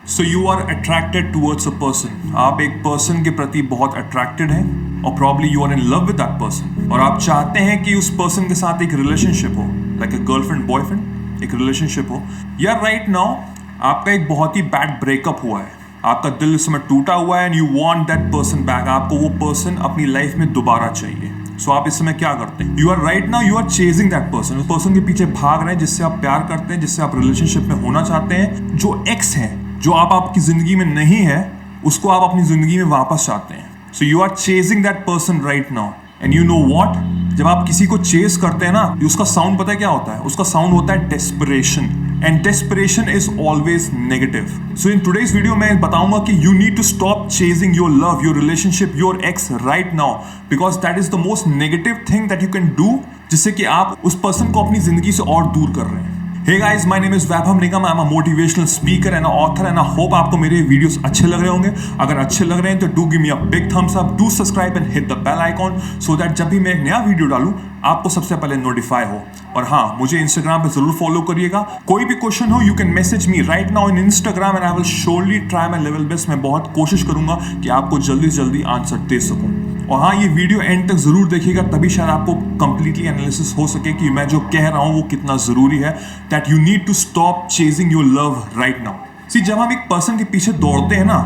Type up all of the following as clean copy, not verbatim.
So you are attracted towards a person. आप एक person के प्रति बहुत अट्रैक्टेड हैं और probably you are in love with that person और आप चाहते हैं कि उस पर्सन के साथ एक रिलेशनशिप हो, लाइक अ गर्लफ्रेंड बॉयफ्रेंड, एक रिलेशनशिप हो। या राइट नाउ आपका एक बहुत ही बैड ब्रेकअप हुआ है, आपका दिल इस समय टूटा हुआ है and you want that person back. आपको वो पर्सन अपनी लाइफ में दोबारा चाहिए। सो आप इस समय क्या करते हैं? You are right now you are chasing that person. उस पर्सन के पीछे भाग रहे हैं जिससे आप प्यार करते हैं, जिससे आप रिलेशनशिप में होना चाहते हैं। जो एक्स है, जो आप आपकी जिंदगी में नहीं है, उसको आप अपनी जिंदगी में वापस चाहते हैं। So you are chasing that person right now and you know what, जब आप किसी को चेस करते हैं ना, उसका साउंड पता है क्या होता है? उसका साउंड होता है desperation, and desperation is always negative. So in today's video मैं बताऊंगा कि you need to stop chasing your love, your relationship, your ex right now, because that is the most negative thing that you can do, जिससे कि आप उस person को अपनी जिंदगी से और दूर कर रहे हैं। Hey guys, my name is Vaibhav Nigam. I'm a motivational speaker and an author and I hope आपको मेरे वीडियोस अच्छे लग रहे होंगे। अगर अच्छे लग रहे हैं तो do give me a big thumbs up, do subscribe and hit the bell icon so that जब भी मैं एक नया वीडियो डालूं आपको सबसे पहले नोटिफाई हो। और हाँ, मुझे इंस्टाग्राम पे जरूर फॉलो करिएगा। कोई भी क्वेश्चन हो you can message me right now in Instagram and I will surely try my level best. मैं बहुत कोशिश करूंगा कि आपको जल्दी से जल्दी आंसर दे सकूं। और हाँ, ये वीडियो एंड तक जरूर देखिएगा, तभी शायद आपको कंप्लीटली एनालिसिस हो सके कि मैं जो कह रहा हूँ वो कितना जरूरी है। That you need to stop chasing your love right now. See, जब हम एक पर्सन के पीछे दौड़ते हैं ना,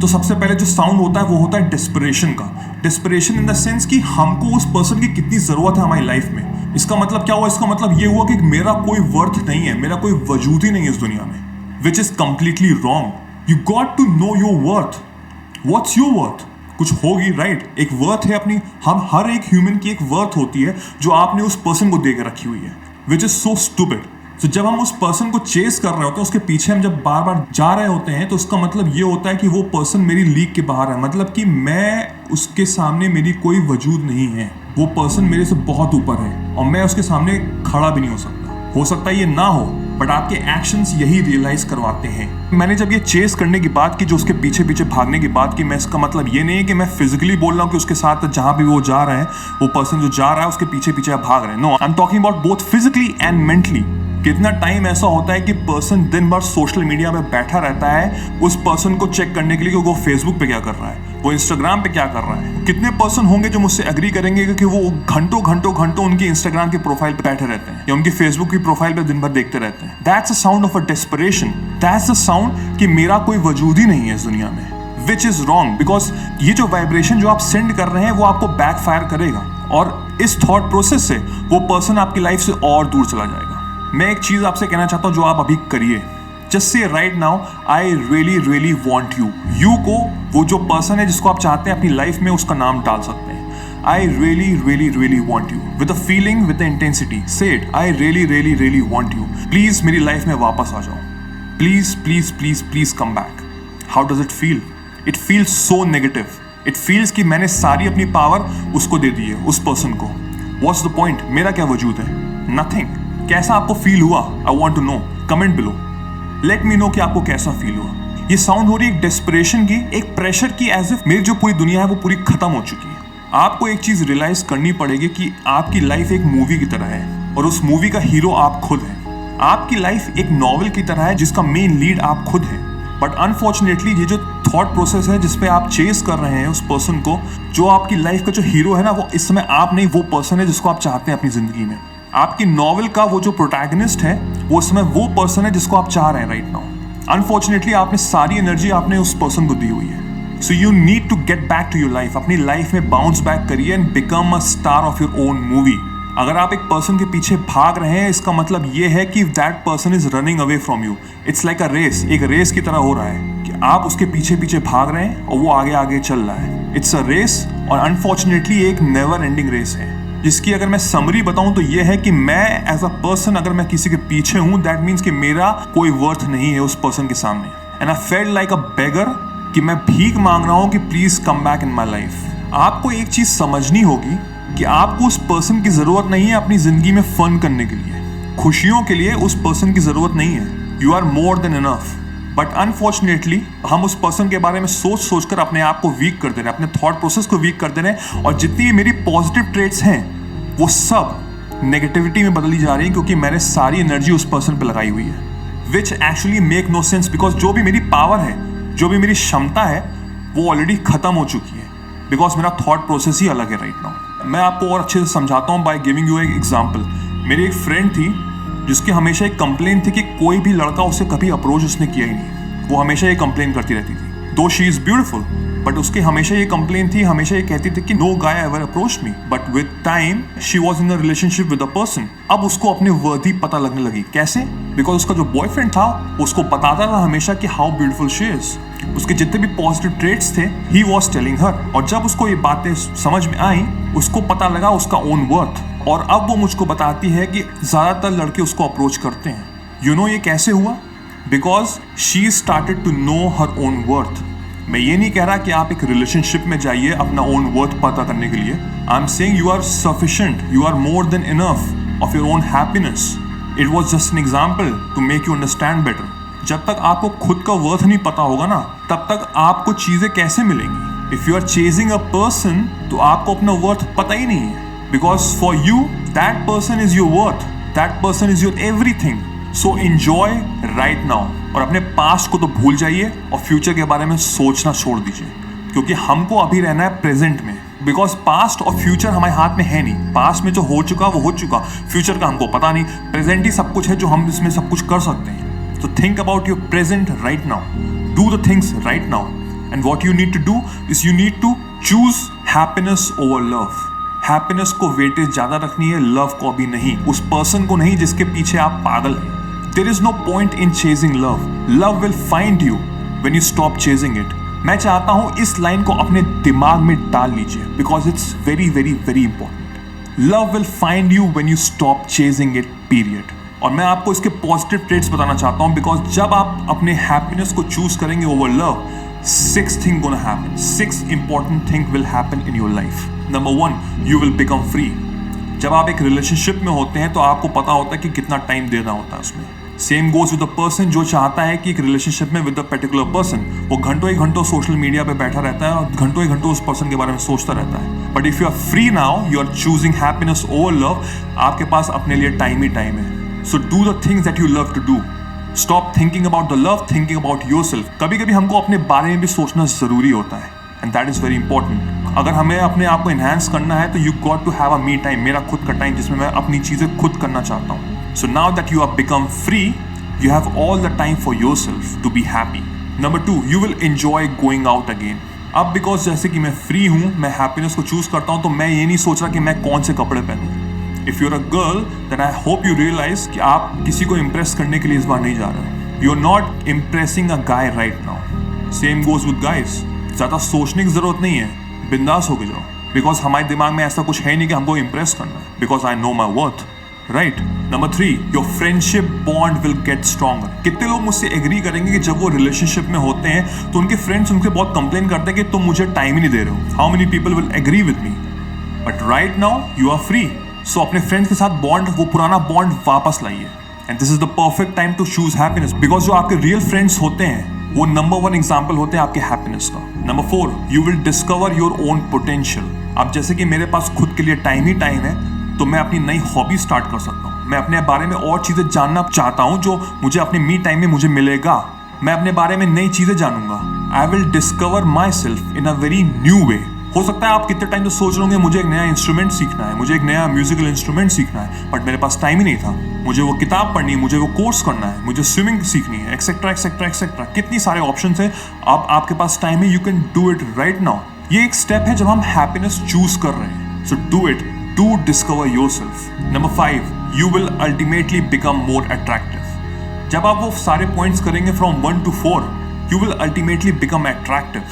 तो सबसे पहले जो साउंड होता है वो होता है डेस्परेशन का। डेस्परेशन इन द सेंस कि हमको उस पर्सन की कितनी जरूरत है हमारी लाइफ में। इसका मतलब क्या हुआ? इसका मतलब ये हुआ कि मेरा कोई वर्थ नहीं है, मेरा कोई वजूद ही नहीं है इस दुनिया में, which is completely wrong. You got to know your worth. What's your worth? कुछ होगी राइट, एक वर्थ है अपनी। हम हर एक ह्यूमन की एक वर्थ होती है जो आपने उस पर्सन को देकर रखी हुई है, विच इज सो स्टूपिड। तो जब हम उस पर्सन को चेस कर रहे होते हैं, उसके पीछे हम जब बार बार जा रहे होते हैं, तो उसका मतलब ये होता है कि वो पर्सन मेरी लीग के बाहर है, मतलब कि मैं उसके सामने मेरी कोई वजूद नहीं है। वो पर्सन मेरे से बहुत ऊपर है और मैं उसके सामने खड़ा भी नहीं हो सकता। हो सकता है ये ना हो, बट आपके एक्शंस यही रियलाइज करवाते हैं। मैंने जब ये चेस करने की बात की, जो उसके पीछे पीछे भागने की बात की, मैं इसका मतलब ये नहीं है कि मैं फिजिकली बोल रहा हूँ कि उसके साथ जहां भी वो जा रहे हैं, वो पर्सन जो जा रहा है उसके पीछे पीछे भाग रहे हैं। No, I am talking about both physically and mentally. कितना टाइम ऐसा होता है कि पर्सन दिन भर सोशल मीडिया में बैठा रहता है उस पर्सन को चेक करने के लिए कि वो फेसबुक पे क्या कर रहा है, वो इंस्टाग्राम पे क्या कर रहा है। कितने पर्सन होंगे जो मुझसे एग्री करेंगे कि वो घंटों घंटों घंटों उनकी इंस्टाग्राम की प्रोफाइल पे बैठे रहते हैं या उनकी फेसबुक की प्रोफाइल पे दिन भर देखते रहते हैं। That's a sound of a desperation. That's a sound कि मेरा कोई वजूद ही नहीं है इस दुनिया में, विच इज रॉन्ग। बिकॉज ये जो वाइब्रेशन जो आप सेंड कर रहे हैं वो आपको बैकफायर करेगा और इस थॉट प्रोसेस से वो पर्सन आपकी लाइफ से और दूर चला जाएगा। मैं एक चीज आपसे कहना चाहता हूं जो आप अभी करिए। Just say right now, I really really want you. You को, वो जो पर्सन है जिसको आप चाहते हैं अपनी लाइफ में, उसका नाम डाल सकते हैं। I really really really want you with a feeling, with the intensity. Say it, I really really really want you. Please मेरी लाइफ में वापस आ जाओ। Please please please please come back. How does it feel? It feels so negative. It feels कि मैंने सारी अपनी power उसको दे दी है, उस पर्सन को। What's the point? मेरा क्या वजूद है? नथिंग। कैसा आपको फील हुआ? I want to know. Comment below, let me know कि आपको कैसा फील हुआ। ये साउंड हो रही है एक डेस्परेशन की, एक प्रेशर की, एज इफ मेरी जो पूरी दुनिया है वो पूरी खत्म हो चुकी है। आपको एक चीज रियलाइज करनी पड़ेगी कि आपकी लाइफ एक मूवी की तरह है और उस मूवी का हीरो आप खुद हैं। आपकी लाइफ एक नॉवल की तरह है जिसका मेन लीड आप खुद हैं। बट अनफॉर्चुनेटली ये जो थॉट प्रोसेस है जिसपे आप चेस कर रहे हैं उस पर्सन को, जो आपकी लाइफ का जो हीरो है ना, वो इस समय आप नहीं, वो पर्सन है जिसको आप चाहते हैं अपनी जिंदगी में। आपकी नॉवल का वो जो प्रोटैगनिस्ट है वो इस समय वो पर्सन है जिसको आप चाह रहे हैं राइट नाउ। अनफॉर्चुनेटली आपने सारी एनर्जी आपने उस पर्सन को दी हुई है। So you need to get back to your life. अपनी लाइफ में बाउंस बैक करिए and become a star of your own movie. अगर आप एक पर्सन के पीछे भाग रहे हैं, इसका मतलब ये है कि that person is running away from you. It's like a race, एक रेस की तरह हो रहा है कि आप उसके पीछे पीछे भाग रहे हैं और वो आगे आगे चल रहा है। इट्स अ रेस और अनफॉर्चुनेटली एक नेवर एंडिंग रेस है, जिसकी अगर मैं समरी बताऊं तो ये है कि मैं एज अ पर्सन अगर मैं किसी के पीछे हूं, दैट मीन्स कि मेरा कोई वर्थ नहीं है उस पर्सन के सामने। And I felt like a beggar कि मैं भीख मांग रहा हूं कि please come back in my life. आपको एक चीज समझनी होगी कि आपको उस पर्सन की जरूरत नहीं है अपनी जिंदगी में फन करने के लिए, खुशियों के लिए उस पर्सन की जरूरत नहीं है। You are more than enough. But unfortunately हम उस पर्सन के बारे में सोच सोच कर अपने आप को वीक कर दे रहे हैं, अपने थॉट प्रोसेस को वीक कर दे रहे हैं, और जितनी भी मेरी पॉजिटिव ट्रेट्स हैं वो सब नेगेटिविटी में बदली जा रही है क्योंकि मैंने सारी एनर्जी उस पर्सन पे लगाई हुई है। Which actually make no sense, because जो भी मेरी पावर है, जो भी मेरी क्षमता है, वो ऑलरेडी खत्म हो चुकी है, बिकॉज मेरा थॉट प्रोसेस ही अलग है राइट नाउ। मैं आपको और अच्छे से समझाता हूँ बाय गिविंग यू एक एग्जाम्पल। मेरी एक फ्रेंड थी जिसकी हमेशा एक कंप्लेन थी कि कोई भी लड़का उसे कभी अप्रोच उसने किया ही नहीं। वो हमेशा ये कंप्लेन करती रहती थी, दो शी इज ब्यूटीफुल, बट उसकी हमेशा ये कंप्लेन थी, हमेशा ये कहती थी कि no guy ever approach me. But with time she was in a relationship with a person. अब उसको अपनी वर्दी पता लगने लगी। कैसे? बिकॉज उसका जो बॉयफ्रेंड था उसको बताता था हमेशा कि हाउ ब्यूटीफुल शी इज। उसके जितने भी पॉजिटिव ट्रेट्स थे ही वॉज टेलिंग हर। और जब उसको ये बातें समझ में आई, उसको पता लगा उसका ओन वर्थ, और अब वो मुझको बताती है कि ज्यादातर लड़के उसको अप्रोच करते हैं। यू नो ये कैसे हुआ? Because she started to know her own worth. मैं ये नहीं कह रहा कि आप एक रिलेशनशिप में जाइए अपना ओन वर्थ पता करने के लिए। I am saying you are sufficient, you are more than enough of your own happiness. It was just an example to make you understand better. जब तक आपको खुद का वर्थ नहीं पता होगा ना, तब तक आपको चीजें कैसे मिलेंगी? If you are chasing a person, तो आपको अपना वर्थ पता ही नहीं है, because for you that person is your worth, that person is your everything. So enjoy right now, और अपने पास्ट को तो भूल जाइए और फ्यूचर के बारे में सोचना छोड़ दीजिए, क्योंकि हमको अभी रहना है प्रेजेंट में। बिकॉज पास्ट और फ्यूचर हमारे हाथ में है नहीं। पास्ट में जो हो चुका वो हो चुका, फ्यूचर का हमको पता नहीं। प्रेजेंट ही सब कुछ है जो हम इसमें सब कुछ कर सकते हैं। So think about your present right now. Do the things right now. And what you need to do is you need to choose happiness over love. Happiness को वेटेज ज्यादा रखनी है, love को अभी नहीं। उस पर्सन को नहीं जिसके पीछे आप पागल हैं। There is no point in chasing love. Love will find you when you stop chasing it. मैं चाहता हूँ इस लाइन को अपने दिमाग में डाल लीजिए, because it's very very very important. Love will find you when you stop chasing it, period. और मैं आपको इसके पॉजिटिव ट्रेट्स बताना चाहता हूं, बिकॉज जब आप अपने हैप्पीनेस को चूज करेंगे over love, 6 thing gonna happen, 6 important thing will happen in your life. Number 1, you will become free. जब आप एक रिलेशनशिप में होते हैं तो आपको पता होता है कि कितना टाइम देना होता है उसमें। Same goes with the person जो चाहता है कि एक रिलेशनशिप में विद अ पर्टिकुलर पर्सन वो घंटों ही घंटों सोशल मीडिया पे बैठा रहता है और घंटों ही घंटों उस पर्सन के बारे में सोचता रहता है। But if you are free now, you are choosing happiness over love, आपके पास अपने लिए टाइम ही टाइम है। So do the things that you love to do. Stop thinking about the love, thinking about yourself. कभी कभी हमको अपने बारे में भी सोचना जरूरी होता है, and that is very important. अगर हमें अपने आप को enhance करना है तो you got to have a me time, मेरा खुद का टाइम जिसमें मैं अपनी चीजें खुद करना चाहता हूँ। So now that you have become free, you have all the time for yourself to be happy. Number 2, you will enjoy going out again. अब बिकॉज जैसे कि मैं फ्री हूँ, मैं हैप्पीनेस को चूज करता हूँ, तो मैं ये नहीं सोच रहा कि मैं कौन से कपड़े पहनूँ। If you're a girl, then I hope you realize कि आप किसी को impress करने के लिए इस बार नहीं जा रहे। You're not impressing a guy right now. Same goes with guys. ज़्यादा सोचने की जरूरत नहीं है, बिंदास होके जाओ। Because हमारे दिमाग में ऐसा कुछ है नहीं कि हमको impress करना है। Because I know my worth. Right? Number 3, your friendship bond will get stronger. कितने लोग मुझसे एग्री करेंगे कि जब वो रिलेशनशिप में होते हैं तो उनके फ्रेंड्स उनसे बहुत कंप्लेन करते हैं कि तुम मुझे टाइम ही नहीं दे रहे हो। How many people will agree with me? But right now you are free. सो अपने फ्रेंड्स के साथ बॉन्ड, वो पुराना बॉन्ड वापस लाइए। And this is the perfect time to choose happiness, because जो आपके रियल फ्रेंड्स होते हैं वो नंबर 1 एग्जाम्पल होते हैं आपके हैप्पीनेस का। Number 4, you will discover your own potential. अब जैसे कि मेरे पास खुद के लिए टाइम ही टाइम है, तो मैं अपनी नई हॉबी स्टार्ट कर सकता हूँ। मैं अपने बारे में और चीजें जानना चाहता हूँ जो मुझे अपने मी टाइम में मुझे मिलेगा। मैं अपने बारे में नई चीजें जानूंगा। I will discover myself in a very new way. हो सकता है आप कितने टाइम से सोच रहे होंगे मुझे एक नया इंस्ट्रूमेंट सीखना है, मुझे एक नया म्यूजिकल इंस्ट्रूमेंट सीखना है, बट मेरे पास टाइम ही नहीं था। मुझे वो किताब पढ़नी है, मुझे वो कोर्स करना है, मुझे स्विमिंग सीखनी है, एक्सेट्रा एक्सेट्रा एक्सेट्रा। कितनी सारे ऑप्शंस हैं। अब आपके पास टाइम है, you can do it right now. ये एक स्टेप है जब हम हैप्पीनेस चूज कर रहे हैं। So do it, do discover yourself. Number 5, you will ultimately become more attractive. जब आप वो सारे पॉइंट्स करेंगे from 1 to 4, you will ultimately become attractive.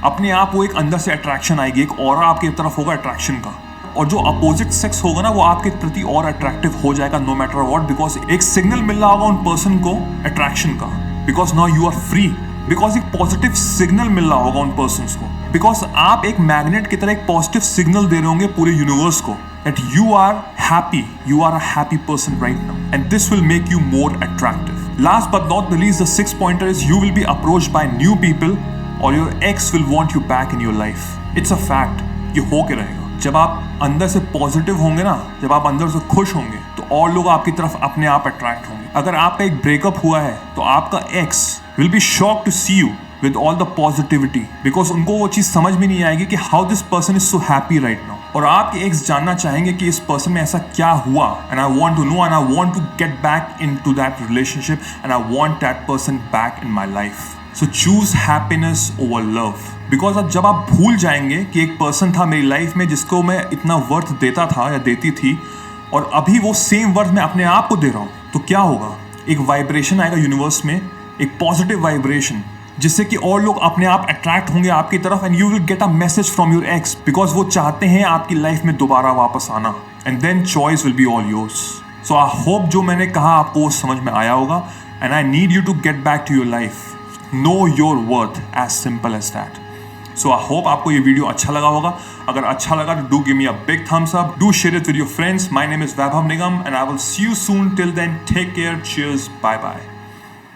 अपने आप वो एक अंदर से अट्रैक्शन आएगी, एक ऑरा आपकी तरफ होगा अट्रैक्शन का, और जो अपोजिट सेक्स होगा ना वो आपके प्रति और अट्रैक्टिव हो जाएगा नो मैटर व्हाट, बिकॉज एक सिग्नल मिल रहा होगा उन पर्सन को अट्रैक्शन का, because now you are free. Because एक पॉजिटिव सिग्नल मिल रहा होगा उन पर्सन को, बिकॉज आप एक मैग्नेट की तरह एक पॉजिटिव सिग्नल दे रहे होंगे पूरे यूनिवर्स को that you are happy, you are a happy person right now, and this will make you more attractive. Last but not the least, the 6th pointer is you will be approached by new people or your ex will want you back in your life. It's a fact. ये हो के रहेगा। जब आप अंदर से positive होंगे ना, जब आप अंदर से खुश होंगे, तो और लोग आपकी तरफ अपने आप अट्रैक्ट होंगे। अगर आपका एक ब्रेकअप हुआ है तो आपका ex will be shocked to see you with all the positivity, because उनको वो चीज़ समझ में नहीं आएगी कि how this person is so happy right now। और आपके एक्स जानना चाहेंगे कि इस पर्सन में ऐसा क्या हुआ, and I want to know and I want to get back into that relationship and I want that person back in my life। So choose happiness over love, because अब जब आप भूल जाएंगे कि एक पर्सन था मेरी लाइफ में जिसको मैं इतना वर्थ देता था या देती थी, और अभी वो सेम वर्थ मैं अपने आप को दे रहा हूँ, तो क्या होगा? एक वाइब्रेशन आएगा यूनिवर्स में, एक पॉजिटिव वाइब्रेशन, जिससे कि और लोग अपने आप अट्रैक्ट होंगे आपकी तरफ, and you will get a message from your ex, because वो चाहते हैं आपकी लाइफ में दोबारा वापस आना, and then choice will be all yours. So I hope जो मैंने कहा आपको वो समझ में आया होगा, and I need you to get back to your life, know your worth, as simple as that. So I hope आपको ये वीडियो अच्छा लगा होगा। अगर अच्छा लगा तो do give me a big thumbs up, do share it with your friends. My name is Vaibhav Nigam and I will see you soon. Till then take care, cheers, bye bye.